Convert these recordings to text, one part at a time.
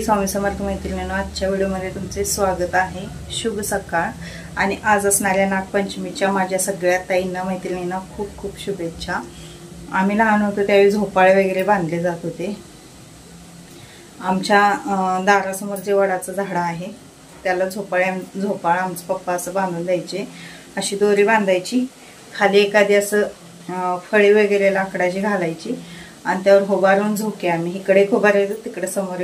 स्वामी समर्थ मैत्रिणींनो, आजच्या व्हिडिओमध्ये तुमचे स्वागत आहे। शुभ सकाळ आणि आज असणाऱ्या नागपंचमीच्या माझ्या सगळ्या ताईंना मैत्रिणींना खूप खूप शुभेच्छा। आम्ही लहान होतो त्यावेळी झोपाळे वगैरे बांधले जात होते। आमच्या दारासमोर जे वडाचं झाड आहे त्याला झोपाळा आमचे पप्पा असं बांधून द्यायचे। अशी दोरी बांधायची, खाली एखादी असं फळी वगैरे लाकडाची घालायची आणि त्यावर उभारून झोके, आम्ही इकडे उभारायचो तिकडे समोर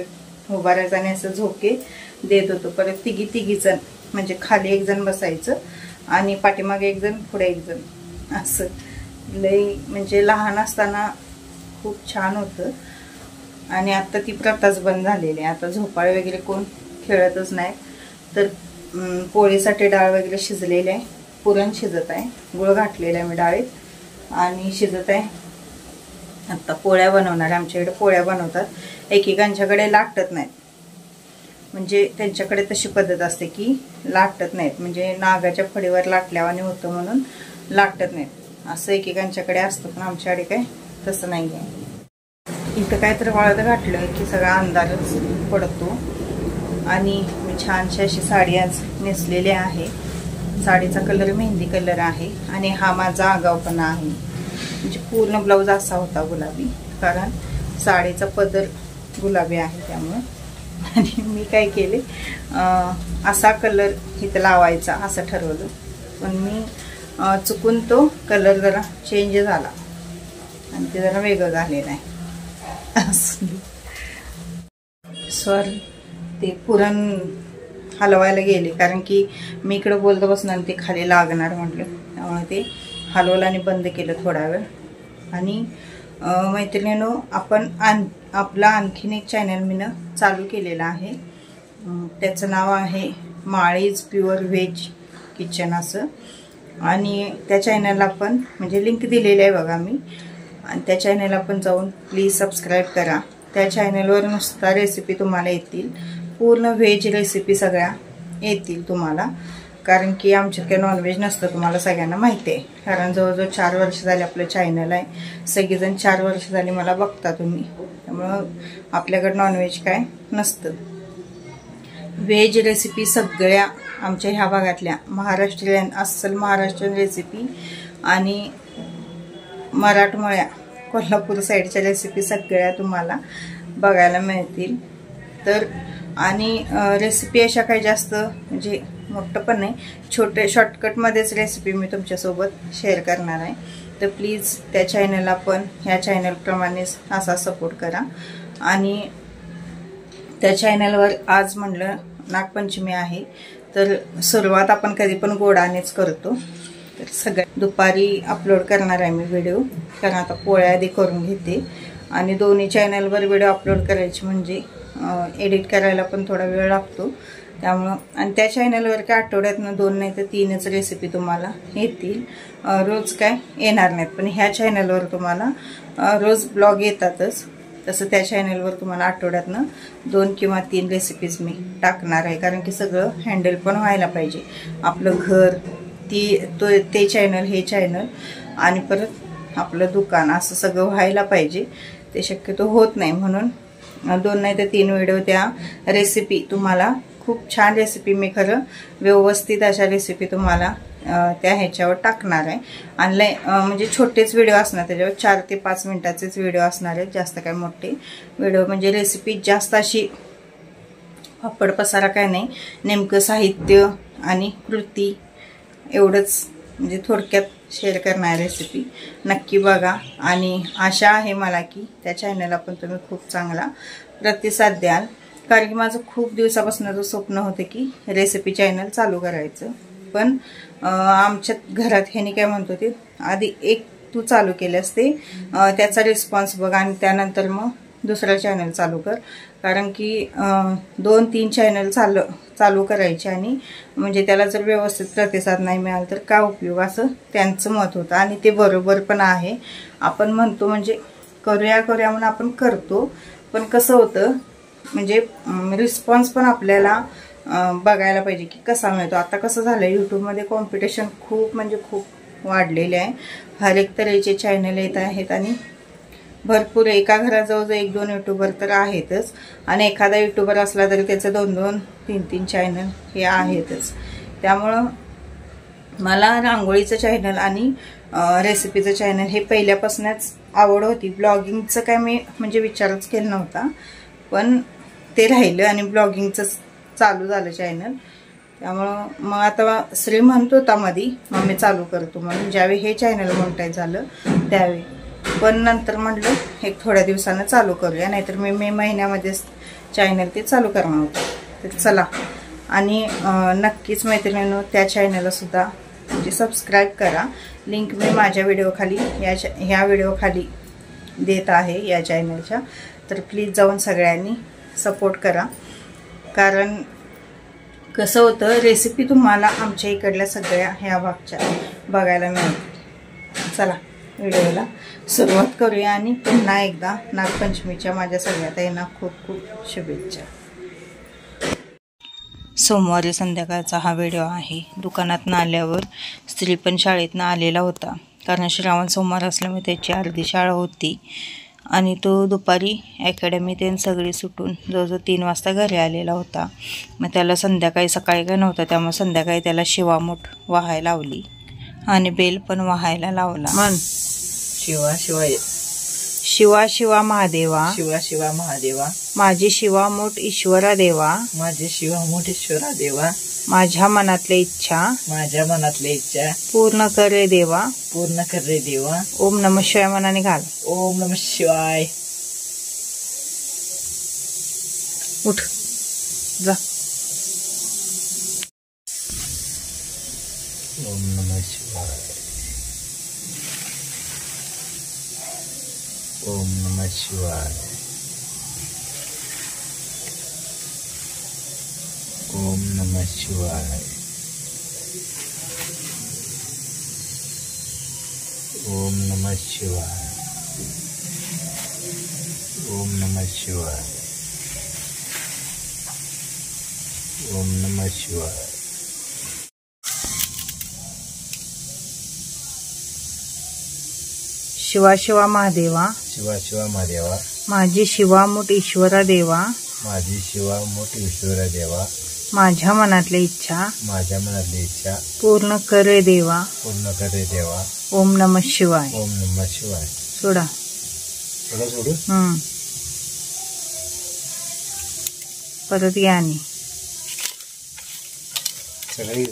उभारायचं आणि असं झोके देत होतो। परत तिघी जण म्हणजे खाली एक जण बसायचं आणि पाठीमागे एक जण पुढे एक जण, असं लई म्हणजे लहान असताना खूप छान होतं। आणि आता ती प्रथाच बंद झालेली आहे। आता झोपाळे वगैरे कोण खेळतच नाही। तर पोळीसाठी डाळ वगैरे शिजलेली आहे, पुरण शिजत आहे, गुळ घातलेला आहे मी डाळीत आणि शिजत आहे। आता पोळ्या बनवणार, आमच्याकडे पोळ्या बनवतात, एकेकांच्याकडे लाटत नाहीत, म्हणजे त्यांच्याकडे तशी पद्धत असते की लाटत नाहीत, म्हणजे नागाच्या फळीवर लाटल्यावाने होतं म्हणून लाटत नाहीत, असं एकेकांच्याकडे असतं। पण आमच्याकडे काय तसं नाही आहे। इथं काय तर वाळत घातलं की सगळा अंधारच पडतो। आणि मी छानशी अशी साडी आज नेसलेली आहे। साडीचा कलर मेहंदी कलर आहे आणि हा माझा आगाऊपणा आहे, म्हणजे पूर्ण ब्लाऊज असा होता गुलाबी, कारण साडीचा पदर गुलाबी आहे त्यामुळे। आणि मी काय केले, असा कलर इथं लावायचा असं ठरवलं, पण मी चुकून तो कलर जरा चेंज झाला आणि ते जरा वेगळं झालेलं आहे। सॉरी, ते पुरण हलवायला गेले कारण की मी इकडे बोलत बसणार ते खाली लागणार म्हटलं, त्यामुळे ते हलवलं आणि बंद केलं थोडा वेळ। आणि मैत्रिणींनो, आपण आपला आणखीन एक चॅनल मी चालू केलेला आहे, त्याचं नाव आहे माळीज प्युअर व्हेज किचन असं। आणि त्या चॅनलला पण म्हणजे लिंक दिलेली आहे बघा मी, आणि त्या चॅनलला पण जाऊन प्लीज सबस्क्राईब करा। त्या चॅनलवर नुसता रेसिपी तुम्हाला येतील, पूर्ण व्हेज रेसिपी सगळ्या येतील तुम्हाला, कारण की आमच्यात काही नॉनव्हेज नसतं, तुम्हाला सगळ्यांना माहिती आहे। कारण जवळजवळ 4 वर्ष झाले आपलं चॅनल आहे, सगळेजण 4 वर्ष झाली मला बघता तुम्ही, त्यामुळं आपल्याकडे नॉनव्हेज काय नसतं। व्हेज रेसिपी सगळ्या आमच्या ह्या भागातल्या महाराष्ट्रीयन अस्सल महाराष्ट्रीयन रेसिपी आणि मराठमोळ्या कोल्हापूर साईडच्या रेसिपी सगळ्या तुम्हाला बघायला मिळतील। तर आणि रेसिपी अशा काही जास्त म्हणजे मोठं पण नाही, छोटे शॉर्टकटमध्येच रेसिपी मी तुमच्यासोबत शेअर करणार आहे। तर प्लीज त्या चॅनलला पण ह्या चॅनलप्रमाणेच असा सपोर्ट करा। आणि त्या चॅनलवर आज म्हणलं नागपंचमी आहे, तर सुरुवात आपण कधी पण गोडानेच करतो। तर सगळ्या दुपारी अपलोड करणार आहे मी व्हिडिओ, कारण आता पोळ्या आधी करून घेते आणि दोन्ही चॅनलवर व्हिडिओ अपलोड करायचे म्हणजे एडिट करायला पण थोडा वेळ लागतो, त्यामुळं। आणि त्या चॅनलवर काय आठवड्यातनं 2 नाही तर 3च रेसिपी तुम्हाला येतील, रोज काय येणार नाहीत। पण ह्या चॅनलवर तुम्हाला रोज ब्लॉग येतातच, तसं त्या चॅनलवर तुम्हाला आठवड्यातनं 2 किंवा 3 रेसिपीज मी टाकणार आहे, कारण की सगळं हँडल पण व्हायला पाहिजे, आपलं घर ते चॅनल हे चॅनल आणि परत आपलं दुकान, असं सगळं व्हायला पाहिजे। ते शक्यतो होत नाही, म्हणून 2 नाही तर 3 व्हिडिओ त्या रेसिपी तुम्हाला, खूप छान रेसिपी मी खरं व्यवस्थित अशा रेसिपी तुम्हाला त्या ह्याच्यावर टाकणार आहे। आणि म्हणजे छोटेच व्हिडिओ असणार, त्याच्यावर 4 ते 5 मिनिटाचेच व्हिडिओ असणार आहेत, जास्त काय मोठे व्हिडिओ म्हणजे रेसिपी जास्त अशी फापड पसारा काय नाही, नेमकं साहित्य आणि कृती एवढंच म्हणजे थोडक्यात शेअर करणार रेसिपी। नक्की बघा आणि आशा आहे मला की त्या चॅनलला पण तुम्ही खूप चांगला प्रतिसाद द्याल, कारण की माझं खूप दिवसापासून स्वप्न होतं की रेसिपी चॅनल चालू करायचं। पण आमच्या घरात ह्यानी काय म्हणतो ते, आधी एक तू चालू केले असते, त्याचा रिस्पॉन्स बघ आणि त्यानंतर मग दुसरं चॅनल चालू कर, कारण की 2-3 चॅनल चालू करायचे आणि म्हणजे त्याला जर व्यवस्थित प्रतिसाद नाही मिळाला तर काय उपयोग, असं त्यांचं मत होतं। आणि ते बरोबर पण आहे, आपण म्हणतो म्हणजे करूया म्हणून आपण करतो, पण कसं होतं म्हणजे रिस्पॉन्स पण आपल्याला बघायला पाहिजे की कसा मिळतो। आता कसं झालं, यूट्यूबमध्ये कॉम्पिटिशन खूप म्हणजे खूप वाढलेले आहे, हर एक तऱ्हेचे चॅनल येत आहेत आणि भरपूर एका घराजवळ 1-2 यूट्यूबर तर आहेतच आणि एखादा यूट्यूबर असला तरी त्याचं 2-2, 3-3 चॅनल हे आहेतच. त्यामुळं मला रांगोळीचं चॅनल आणि रेसिपीचं चॅनल हे पहिल्यापासूनच आवड होती. ब्लॉगिंगचं काय मी म्हणजे विचारच केला नव्हता, पण ते राहिलं आणि ब्लॉगिंगचं चालू झालं चॅनल. त्यामुळं मग आता श्री म्हणत होता मध्ये मग मी चालू करतो म्हणून, ज्यावेळी हे चॅनल मोनिटाईज झालं त्यावेळी. पण नंतर म्हटलं एक थोड्या दिवसानं चालू करूया, नाहीतर मी मे महिन्यामध्येच चॅनल ते चालू करणार होतं. तर चला, आणि नक्कीच मैत्रिणींनो त्या चॅनलला सुद्धा म्हणजे सबस्क्राईब करा. लिंक मी माझ्या व्हिडिओखाली ह्या व्हिडिओखाली देत आहे या चॅनलच्या. तर प्लीज जाऊन सगळ्यांनी सपोर्ट करा. कारण कसं होतं, रेसिपी तुम्हाला आमच्या इकडल्या सगळ्या ह्या भागच्या बघायला मिळते. चला व्हिडिओला सुरुवात करूया आणि पुन्हा एकदा नागपंचमीच्या माझ्या सगळ्या ताईंना खूप खूप शुभेच्छा. सोमवारी संध्याकाळचा हा व्हिडिओ आहे. दुकानातून आल्यावर स्त्री पण शाळेतनं आलेला होता, कारण श्रावण सोमवार असल्यामुळे त्याची अर्धी शाळा होती आणि तो दुपारी अकॅडमी ते सगळी सुटून जवळजवळ 3 वाजता घरी आलेला होता. मग त्याला सकाळी काय नव्हतं, त्यामुळे संध्याकाळी त्याला शिवामूठ वाहायला लावली आणि बेल पण वाहायला लावला. मन शिवा शिवाय शिवा शिवा महादेवा, शिवा शिवा महादेवा, माझी शिवामूठ ईश्वरा देवा, माझे शिवामूठ ईश्वरा देवा, माझ्या मनातल्या इच्छा, माझ्या मनातल्या इच्छा पूर्ण कर रे देवा, पूर्ण कर रे देवा. ओम नमः शिवाय मनाने घाल. ओम नमः शिवाय. उठ जा. ओम नमः शिवाय. ओम नमः शिवाय. ओम नमः शिवाय. ओम नमः शिवाय. ओम नमः शिवाय. ओम नमः शिवाय. शिवा शिवा महादेवा, शिवा शिवा महादेवा, माझी शिवामूठ ईश्वरा देवा, माझी शिवामूठ ईश्वरा देवा, माझ्या मनातल्या इच्छा, माझ्या मनातली इच्छा पूर्ण कर रे देवा, पूर्ण कर रे देवा. ओम नमः शिवाय. ओम नमः शिवाय. सोडा. सोडू. परत घ्या आणि सगळी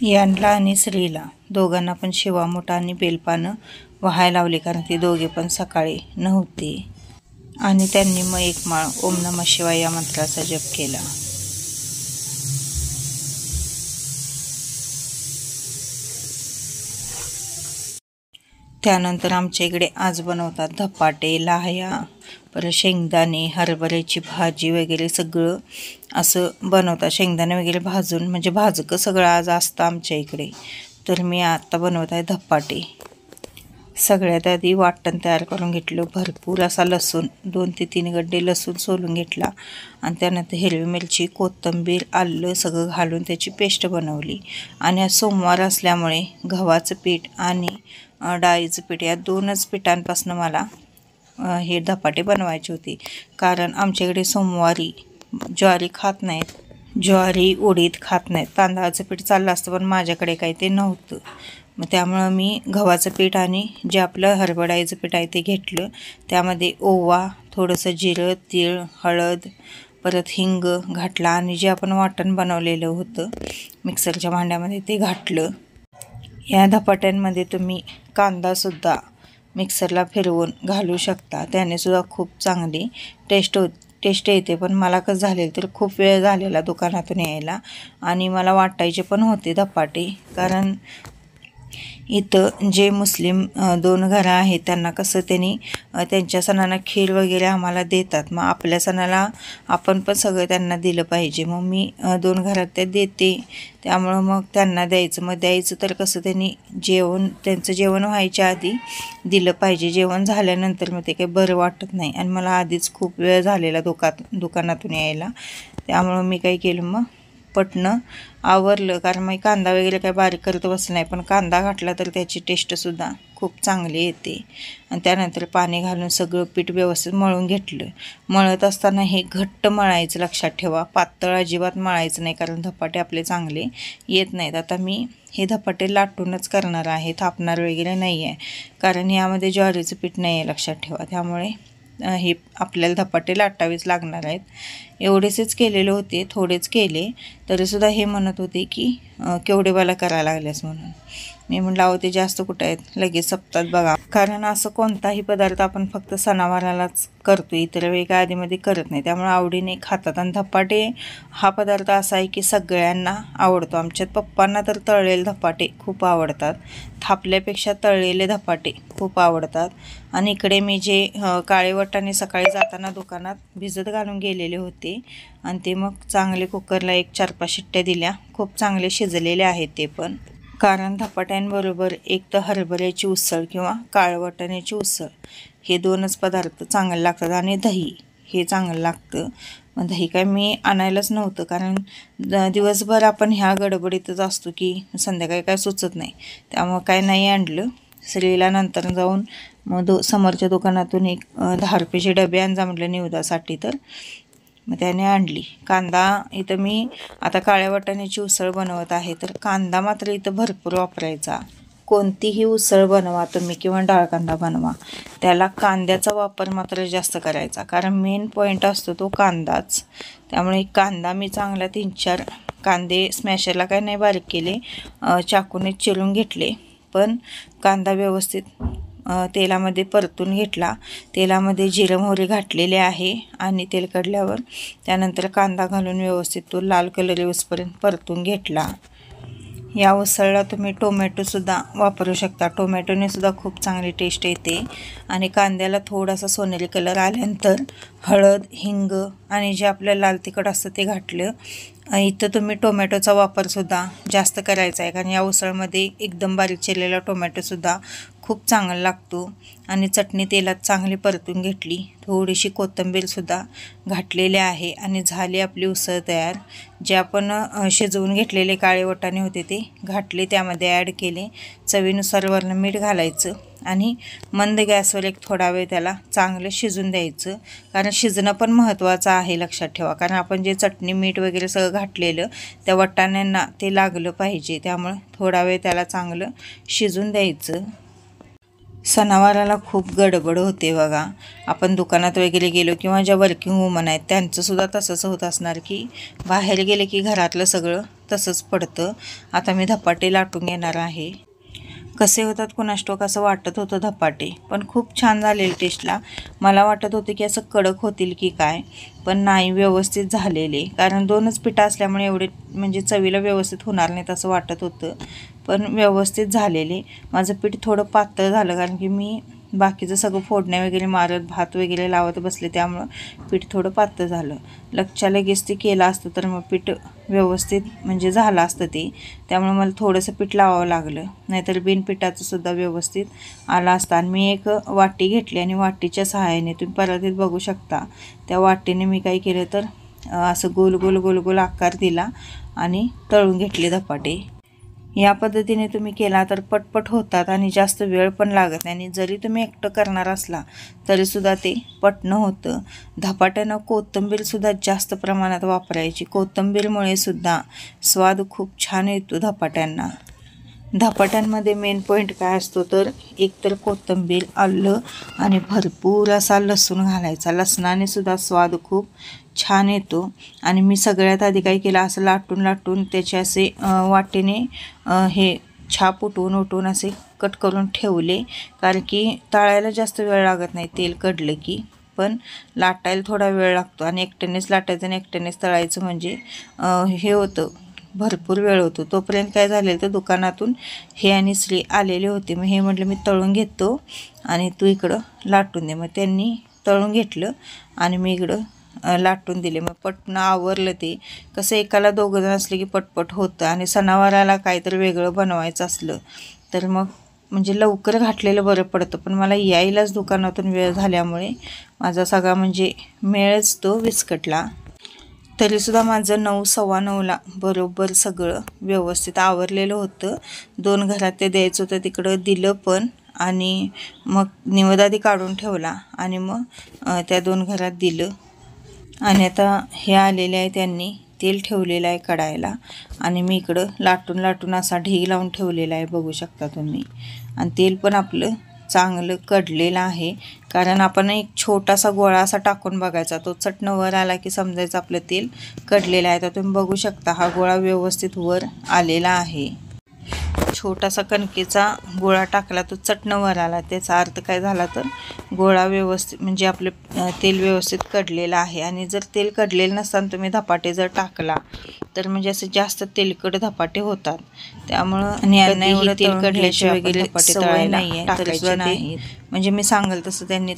यांना आणि श्रीला दोघांना पण शिवामूठ आणि बेलपानं वाहायला लावली, कारण ती दोघे पण सकाळी नव्हती. आणि त्यांनी मग एक माळ ओम नमः शिवाय या मंत्राचा जप केला. त्यानंतर आमच्या इकडे आज बनवतात धपाटे, लाह्या, परत शेंगदाणे, हरभऱ्याची भाजी वगैरे सगळं असं बनवतात. शेंगदाणे वगैरे भाजून म्हणजे भाजकं सगळं आज असतं आमच्या इकडे. तर मी आता बनवत आहे धपाटे. सगळ्यात आधी वाटण तयार करून घेतलं. भरपूर असा लसूण 2 ते 3 गड्डे लसूण सोलून घेतला आणि त्यानंतर हिरवी मिरची, कोथिंबीर, आलं सगळं घालून त्याची पेस्ट बनवली. आणि आज सोमवार असल्यामुळे गव्हाचं पीठ आणि डाळीचं पीठ या 2च पिठांपासून मला हे धपाटे बनवायचे होते. कारण आमच्याकडे सोमवारी ज्वारी खात नाहीत, ज्वारी उडीद खात नाहीत. तांदळाचं पीठ चाललं असतं, पण माझ्याकडे काही ते नव्हतं. मग त्यामुळं मी गव्हाचं पीठ आणि जे आपलं हरभऱ्याचं पीठ आहे ते घेतलं. त्यामध्ये ओवा, थोडंसं जिरं, तीळ, हळद, परत हिंग घातला आणि जे आपण वाटण बनवलेलं होतं मिक्सरच्या भांड्यामध्ये ते घातलं. या धपाट्यांमध्ये तुम्ही कांदासुद्धा मिक्सरला फिरवून घालू शकता, त्यानेसुद्धा खूप चांगली टेस्ट येते. पण मला कसं झालेलं तर खूप वेळ झालेला दुकानातून यायला आणि मला वाटायचे पण होते धपाटे. कारण इथं जे मुस्लिम 2 घरं आहेत त्यांना कसं त्यांनी त्यांच्या सणाला खीर वगैरे आम्हाला देतात. मग आपल्या सणाला आपण पण सगळं त्यांना दिलं पाहिजे. मग मी 2 घरात त्या देते, त्यामुळं मग त्यांना द्यायचं. मग द्यायचं तर कसं त्यांनी त्यांचं जेवण व्हायच्या आधी दिलं पाहिजे. जेवण झाल्यानंतर मग ते काही बरं वाटत नाही आणि मला आधीच खूप वेळ झालेला दुकानातून यायला. त्यामुळं मी काय केलं, मग पटणं आवरलं, कारण मग कांदा वगैरे काय बारीक करत बसलं नाही, पण कांदा घातला तर त्याची टेस्टसुद्धा खूप चांगली येते. आणि त्यानंतर पाणी घालून सगळं पीठ व्यवस्थित मळून घेतलं. मळत असताना हे घट्ट मळायचं, लक्षात ठेवा, पातळ अजिबात मळायचं नाही, कारण धपाटे आपले चांगले येत नाहीत. आता मी हे धपाटे लाटूनच करणार आहे, थापणार वगैरे नाही आहे, कारण यामध्ये ज्वारीचं पीठ नाही आहे, लक्षात ठेवा. त्यामुळे हे आपल्याला धपाटे लाटावेच लागणार आहेत. एवढेच केलेले होते, थोडेच केले, तरीसुद्धा हे म्हणत होते की केवढे बाला करायला लागलेस म्हणून. मी म्हटलं अहो ते जास्त कुठं आहेत, लगेच सप्तात बघा. कारण असं कोणताही पदार्थ आपण फक्त सणावारालाच करतो, इतर वेळी काय आधीमध्ये करत नाही, त्यामुळे आवडीने खातात. आणि धपाटे हा पदार्थ असा आहे की सगळ्यांना आवडतो. आमच्यात पप्पांना तर तळलेले धपाटे खूप आवडतात, थापल्यापेक्षा तळलेले धपाटे खूप आवडतात. आणि इकडे मी जे काळे वाटाणे सकाळी जाताना दुकानात भिजत घालून गेलेले होते, आणि ते मग चांगले कुकरला 1-4-5 शिट्ट्या दिल्या, खूप चांगले शिजलेले आहेत ते पण. कारण धपाट्यांबरोबर एक तर हरभऱ्याची उसळ किंवा काळं वाटाण्याची उसळ हे 2च पदार्थ चांगले लागतात. आणि दही हे चांगलं लागतं. मग दही काय मी आणायलाच नव्हतं, कारण दिवसभर आपण ह्या गडबडीतच असतो की संध्याकाळी काय सुचत नाही, त्यामुळं काय नाही आणलं. श्रीला नंतर जाऊन मग समोरच्या दुकानातून एक 10 रुपयाचे डबे आणजा म्हटलं निवदासाठी, तर मग त्याने आणली. कांदा इथं मी आता काळ्या वाटाण्याची उसळ बनवत आहे, तर कांदा मात्र इथं भरपूर वापरायचा. कोणतीही उसळ बनवा तुम्ही किंवा डाळ कांदा बनवा, त्याला कांद्याचा वापर मात्र जास्त करायचा, कारण मेन पॉईंट असतो तो कांदाच. त्यामुळे कांदा मी चांगला 3-4 कांदे स्मॅशरला काय नाही बारीक केले, चाकूने चिरून घेतले, पण कांदा व्यवस्थित तेलामध्ये परतून घेतला. तेलामध्ये जिरं मोहरी घातलेले आहे, आणि तेल कढल्यावर त्यानंतर कांदा घालून व्यवस्थित तो लाल कलर येऊसपर्यंत परतून घेतला. या उसळला तुम्ही टोमॅटोसुद्धा वापरू शकता, टोमॅटोने सुद्धा खूप चांगली टेस्ट येते. आणि कांद्याला थोडासा सोनेरी कलर आल्यानंतर हळद, हिंग आणि जे आपलं लाल तिखट असतं ते घातलं. इथं तुम्ही टोमॅटोचा वापरसुद्धा जास्त करायचा आहे, कारण या उसळमध्ये एकदम बारीक चिरलेला टोमॅटोसुद्धा खूप चांगला लागतो. आणि चटणी तेलात चांगली परतून घेतली, थोडीशी कोथिंबीरसुद्धा घातलेली आहे, आणि झाली आपली उसळ तयार. जे आपण शिजवून घेतलेले काळे वाटाणे होते ते घातले, त्यामध्ये ॲड केले. चवीनुसार वरून मीठ घालायचं, आणि मंद गॅसवर एक थोडा वेळ त्याला चांगलं शिजून द्यायचं, कारण शिजणं पण महत्त्वाचं आहे, लक्षात ठेवा. कारण आपण जे चटणी मीठ वगैरे सगळं घातलेलं त्या वाटाण्यांना ते लागलं पाहिजे, त्यामुळे थोडा वेळ त्याला चांगलं शिजून द्यायचं. सणावाराला खूप गडबड होते बघा. आपण दुकानात वगैरे गेलो किंवा ज्या वर्किंग वुमन आहेत त्यांचंसुद्धा तसंच होत असणार की बाहेर गेले की घरातलं सगळं तसंच पडतं. आता मी धपाटे लाटून घेणार आहे. कसे होतात कुणास ठाऊक असं वाटत होतं धपाटे, पण खूप छान झालेले टेस्टला. मला वाटत होते की असं कडक होतील की काय, पण नाही, व्यवस्थित झालेले. कारण 2च पिठं असल्यामुळे एवढे म्हणजे चवीला व्यवस्थित होणार नाहीत असं वाटत होतं, पण व्यवस्थित झालेले. माझं पीठ थोडं पातळ झालं, कारण की मी बाकीचं सगळं फोडण्या वगैरे मारत भात वगैरे लावत बसले, त्यामुळं पीठ थोडं पातळ झालं. लगेच ते केलं असतं तर मग पीठ व्यवस्थित म्हणजे झालं असतं ते, त्यामुळे मला थोडंसं पीठ लावावं लागलं, नाहीतर बिन पिठाचं सुद्धा व्यवस्थित आलं असतं. आणि मी एक वाटी घेतली, आणि वाटीच्या सहाय्याने तुम्ही परातीत बघू शकता, त्या वाटीने मी काय केलं तर असं गोल गोल गोल गोल आकार दिला आणि तळून घेतले धपाटे. या पद्धतीने तुम्ही केला तर पटपट होतात आणि जास्त वेळ पण लागत नाही. आणि जरी तुम्ही एकटं करणार असला तरीसुद्धा ते पटणं होतं. धपाट्यानं कोथिंबीरसुद्धा जास्त प्रमाणात वापरायची. कोथिंबीरमुळे सुद्धा स्वाद खूप छान येतो धपाट्यांना. धपाट्यांमध्ये मेन पॉईंट काय असतो तर एकतर कोथिंबीर, आलं आणि भरपूर असा लसूण घालायचा. लसणाने सुद्धा स्वाद खूप छान येतो. आणि मी सगळ्यात आधी काय केलं, असं लाटून त्याचे असे वाटेने हे छाप उठवून असे कट करून ठेवले, कारण की तळायला जास्त वेळ लागत नाही तेल कढलं की, पण लाटायला थोडा वेळ लागतो. आणि एकट्यानेच लाटायचं आणि एकट्यानेच तळायचं म्हणजे हे होतं, भरपूर वेळ होतो. तोपर्यंत काय झालेलं तर दुकानातून हे आणि श्री आलेले होते. मग हे म्हटलं मी तळून घेतो आणि तू इकडं लाटून दे. मग त्यांनी तळून घेतलं आणि मी इकडं लाटून दिले. मग पटकन आवरलं ते. कसं एकाला 2 जण असले की पटपट होतं, आणि सणावाराला काहीतरी वेगळं बनवायचं असलं तर मग म्हणजे लवकर घातलेलं बरं पडतं. पण मला यायलाच दुकानातून वेळ झाल्यामुळे माझा सगळा म्हणजे मेळच तो विस्कटला. तरीसुद्धा माझं 9, 9:15ला बरोबर सगळं व्यवस्थित आवरलेलं होतं. 2 घरात ते द्यायचं होतं तिकडं दिलं पण, आणि मग निवेद आधी काढून ठेवला आणि मग त्या 2 घरात दिलं. आणि आता हे आलेले आहे, त्यांनी तेल ठेवलेलं आहे कढायला आणि मी इकडं लाटून असा ढीग लावून ठेवलेला आहे, बघू शकता तुम्ही. आणि तेल पण आपलं चांगलं कडलेलं आहे, कारण आपण एक छोटासा गोळा असा टाकून बघायचा, तो चटणं वर आला की समजायचं आपलं तेल कडलेलं आहे. तर तुम्ही बघू शकता हा गोळा व्यवस्थित वर आलेला आहे. छोटासा कणकेचा गोळा टाकला तो चटणं वर आला, त्याचा अर्थ काय झाला तर गोळा व्यवस्थित म्हणजे आपलं तेल व्यवस्थित कडलेलं आहे. आणि जर तेल कडलेलं नसताना तुम्ही धपाटे जर टाकला तर म्हणजे असे जास्त तेलकट धपाटे होतात. त्यामुळं आणि यांना एवढं तेल कडल्याशिवाय वगैरे धपाटे तळायला टाकायचे नाही. म्हणजे मी सांगेल तसं त्यांनी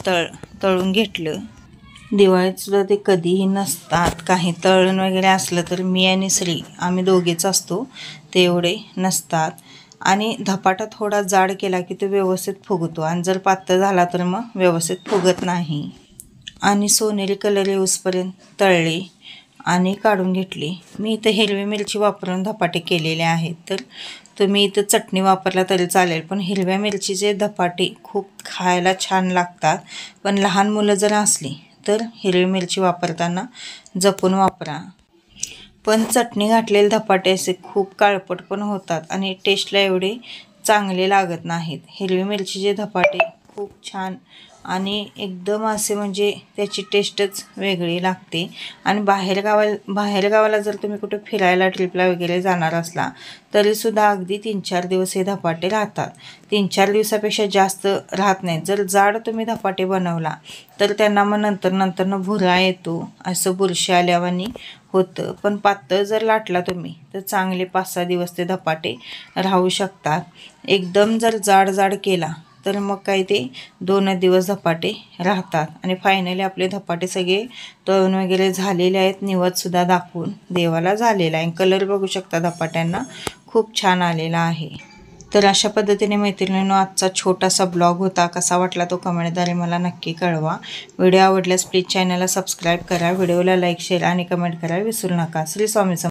तळून घेतलं. दिवाळीत सुद्धा ते कधीही नसतात. काही तळण वगैरे असलं तर मी आणि श्री आम्ही दोघेच असतो, ते एवढे नसतात. आणि धपाटा थोडा जाड केला की तो व्यवस्थित फुगतो, आणि जर पातळ झाला तर मग व्यवस्थित फुगत नाही. आणि सोनेरी कलर येऊसपर्यंत तळले आणि काढून घेतली. मी इथं हिरवी मिरची वापरून धपाटे केलेले आहेत, तर तुम्ही इथं चटणी वापरला तरी चालेल, पण हिरव्या मिरचीचे धपाटे खूप खायला छान लागतात. पण लहान मुलं जर असली तर हिरवी मिरची वापरताना जपून वापरा. पण चटणी घातलेले धपाटे असे खूप काळपट पण होतात आणि टेस्टला एवढे चांगले लागत नाहीत. हिरवी मिरचीचे धपाटे खूप छान आणि एकदम असे म्हणजे त्याची टेस्टच वेगळी लागते. आणि बाहेरगावाला जर तुम्ही कुठे फिरायला ट्रिपला वगैरे जाणार असला तरीसुद्धा अगदी 3-4 दिवस हे धपाटे राहतात. 3-4 दिवसापेक्षा जास्त राहत नाहीत. जर जाड तुम्ही धपाटे बनवला तर त्यांना मग नंतर भुरा येतो, असं बुरशी आल्यावानी होतं. पण पातळ जर लाटला तुम्ही तर चांगले 5-6 दिवस ते धपाटे राहू शकतात. एकदम जर जाड केला तर मग काय ते 2 दिवस धपाटे राहतात. आणि फायनली आपले धपाटे सगळे तळून वगैरे झालेले आहेत. निवदसुद्धा दाखवून देवाला झालेला आहे. कलर बघू शकता धपाट्यांना खूप छान आलेला आहे. तर अशा पद्धतीने मैत्रिणींनो आजचा छोटासा ब्लॉग होता. कसा वाटला तो कमेंटद्वारे मला नक्की कळवा. व्हिडिओ आवडल्यास प्लीज चॅनलला सबस्क्राईब करा, व्हिडिओला लाईक, शेअर आणि कमेंट करायला विसरू नका. श्री स्वामी समर्थ.